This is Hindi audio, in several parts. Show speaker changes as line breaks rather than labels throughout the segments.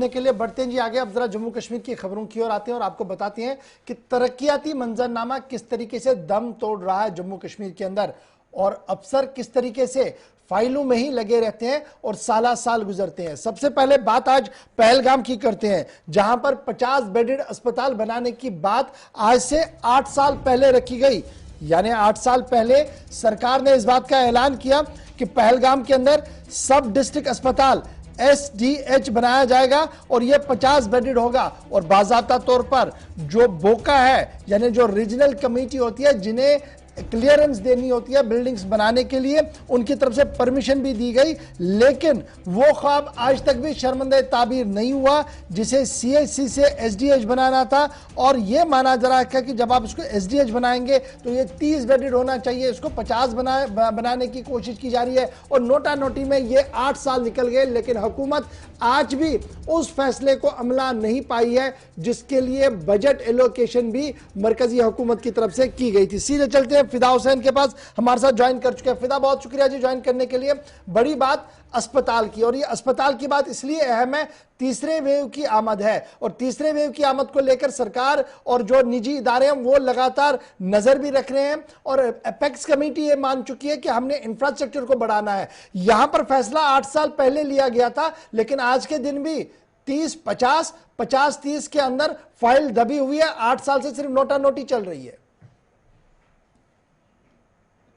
सुनने के लिए बढ़ते हैं जी आगे। अब जरा जम्मू कश्मीर की खबरों की ओर आते हैं और आपको बताते हैं कि तरक्याती मंजरनामा किस तरीके से दम तोड़ रहा है जम्मू कश्मीर के अंदर, और अफसर किस तरीके से फाइलों में ही लगे रहते हैं और साला साल गुजरते हैं। सबसे पहले बात आज पहलगाम की करते हैं, जहां पर 50 बेडेड अस्पताल बनाने की बात आज से 8 साल पहले रखी गई। यानी 8 साल पहले सरकार ने इस बात का ऐलान किया कि पहलगाम के अंदर सब डिस्ट्रिक्ट अस्पताल SDH बनाया जाएगा और यह 50 बेडेड होगा। और बाज़ाब्ता तौर पर जो बोका है, यानी जो रीजनल कमेटी होती है, जिन्हें क्लियरेंस देनी होती है बिल्डिंग्स बनाने के लिए, उनकी तरफ से परमिशन भी दी गई, लेकिन वो ख्वाब आज तक भी शर्मंदे ताबीर नहीं हुआ जिसे CHC से SDH बनाना था। और ये माना जा रहा है कि जब आप इसको SDH बनाएंगे तो ये 30 बेडेड होना चाहिए, इसको 50 बनाने की कोशिश की जा रही है। और नोटा नोटी में ये 8 साल निकल गए, लेकिन हुकूमत आज भी उस फैसले को अमला नहीं पाई है जिसके लिए बजट एलोकेशन भी मरकजी हुकूमत की तरफ से की गई थी। सीधे चलते हैं फिदा हुसैन के पास, हमारे साथ ज्वाइन कर चुके हैं। फिदा, बहुत शुक्रिया जी ज्वाइन करने के लिए। बड़ी बात अस्पताल की, और ये अस्पताल की बात इसलिए अहम है, तीसरे वेव की आमद है और तीसरे वेव की आमद को लेकर सरकार और जो निजी इदारे हैं वो लगातार नजर भी रख रहे हैं। और एपेक्स कमेटी ये मान चुकी है कि हमने इंफ्रास्ट्रक्चर को बढ़ाना है। यहां पर फैसला 8 साल पहले लिया गया था, लेकिन आज के दिन भी 30-50, 50-30 के अंदर फाइल दबी हुई है। 8 साल से सिर्फ नोटा नोटी चल रही है।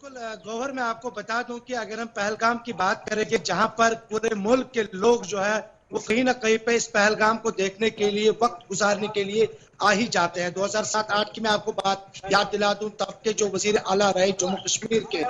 गौहर, मैं आपको बता दूं कि अगर हम पहलगाम की बात करेंगे, जहां पर पूरे मुल्क के लोग जो है वो कहीं ना कहीं पे इस पहलगाम को देखने के लिए, वक्त गुजारने के लिए आ ही जाते हैं। 2007-8 की मैं आपको बात याद दिला दूं, तब के जो वजीर आला रहे जम्मू कश्मीर के,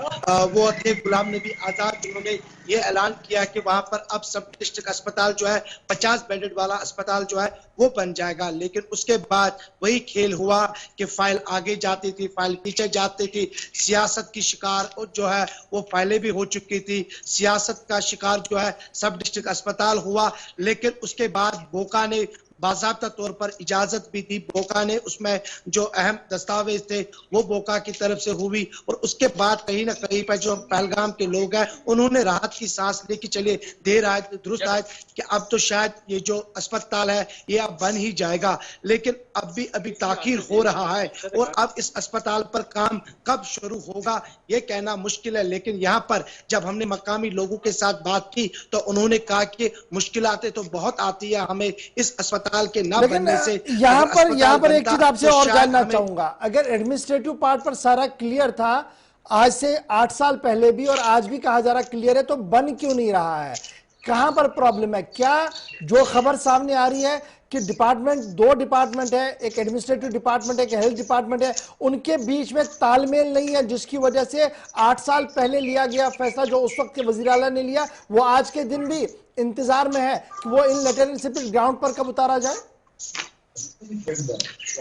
वो थे गुलाम नबी आजाद, जिन्होंने ये ऐलान किया कि वहां पर अब सब डिस्ट्रिक्ट अस्पताल जो है 50 बेडेड वाला अस्पताल जो है वो बन जाएगा। लेकिन उसके बाद वही खेल हुआ कि फाइल आगे जाती थी, फाइल पीछे जाती थी, सियासत की शिकार जो है वो फाइलें भी हो चुकी थी। सियासत का शिकार जो है सब डिस्ट्रिक्ट अस्पताल हुआ, लेकिन उसके बाद बोका ने बाज़ाब्ता तौर पर इजाजत भी दी। बोका ने उसमें जो अहम दस्तावेज थे वो बोका की तरफ से हुई, और उसके बाद कहीं ना कहीं पर जो पहलगाम के लोग हैं उन्होंने राहत की सांस ली कि चलिए देर आए दुरुस्त आए कि अब तो शायद ये जो अस्पताल है ये अब बन ही जाएगा। लेकिन अभी ताखीर हो रहा है, और अब इस अस्पताल पर काम कब शुरू होगा ये कहना मुश्किल है। लेकिन यहाँ पर जब हमने मकामी लोगों के साथ बात की तो उन्होंने कहा कि मुश्किलातें तो बहुत आती है हमें इस अस्पताल के ना बनने से।
यहाँ पर एक चीज आपसे और जानना चाहूंगा, अगर एडमिनिस्ट्रेटिव पार्ट पर सारा क्लियर था आज से 8 साल पहले भी, और आज भी कहा जा रहा क्लियर है, तो बन क्यों नहीं रहा है? कहां पर प्रॉब्लम है? क्या जो खबर सामने आ रही है कि डिपार्टमेंट, 2 डिपार्टमेंट है, एक एडमिनिस्ट्रेटिव डिपार्टमेंट है, एक हेल्थ डिपार्टमेंट है, उनके बीच में तालमेल नहीं है, जिसकी वजह से 8 साल पहले लिया गया फैसला जो उस वक्त के वजीर आला ने लिया वो आज के दिन भी इंतजार में है कि वो इन लेटरल ग्राउंड पर कब उतारा जाए।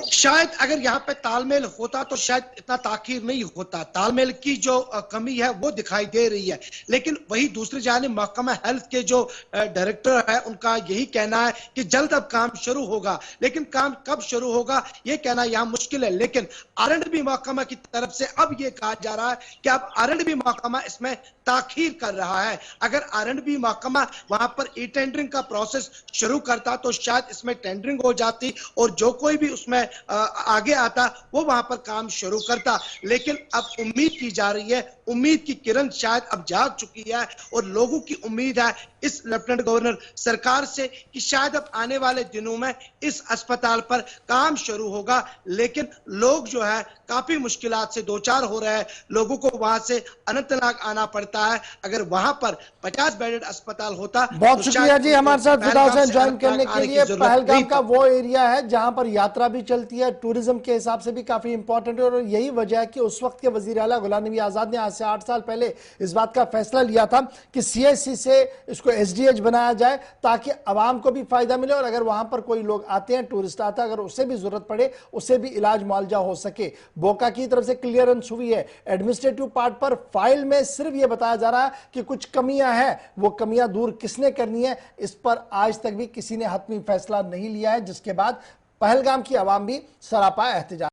शायद अगर यहाँ पे तालमेल होता तो शायद इतना ताखीर नहीं होता। तालमेल की जो कमी है वो दिखाई दे रही है। लेकिन वही दूसरी जानिब महकमा हेल्थ के जो डायरेक्टर है उनका यही कहना है कि जल्द अब काम शुरू होगा, लेकिन काम कब शुरू होगा ये कहना यहाँ मुश्किल है। लेकिन R&B महकमा की तरफ से अब ये कहा जा रहा है कि अब R&B महकमा इसमें ताखीर कर रहा है। अगर R&B महकमा वहां पर टेंडरिंग का प्रोसेस शुरू करता तो शायद इसमें टेंडरिंग हो जाती और जो कोई भी उसमें आगे आता वो वहां पर काम शुरू करता। लेकिन अब उम्मीद की जा रही है, उम्मीद की किरण शायद अब जाग चुकी है, और लोगों की उम्मीद है इस लेफ्टिनेंट गवर्नर सरकार से कि शायद अब आने वाले दिनों में इस अस्पताल पर काम शुरू होगा। लेकिन लोग जो है काफी मुश्किलात से दो चार हो रहे हैं, लोगों को वहां से अनंतनाग आना पड़ता है। अगर वहां पर 50 बेडेड अस्पताल होता।
बहुत शुक्रिया जी हमारे साथ फिदा हुसैन ज्वाइन करने के लिए। पहलगाम का वो एरिया है जहां पर यात्रा भी चलती है, टूरिज्म के हिसाब से भी काफी इंपॉर्टेंट है, और यही वजह है कि उस वक्त के वजीर आला गुलाम नबी आजाद ने आज से 8 साल पहले इस बात का फैसला लिया था कि CHC से इसको SDH बनाया जाए ताकि आवाम को भी फायदा मिले, और अगर वहां पर कोई लोग आते हैं, टूरिस्ट आता है, अगर उसे भी जरूरत पड़े उसे भी इलाज मुआवजा हो सके। बोका की तरफ से क्लियरेंस हुई है। एडमिनिस्ट्रेटिव पार्ट पर फाइल में सिर्फ यह बताया जा रहा है कि कुछ कमियां हैं, वो कमियां दूर किसने करनी है इस पर आज तक भी किसी ने हतमी फैसला नहीं लिया है, जिसके बाद पहलगाम की आवाम भी सरापा एहतजाज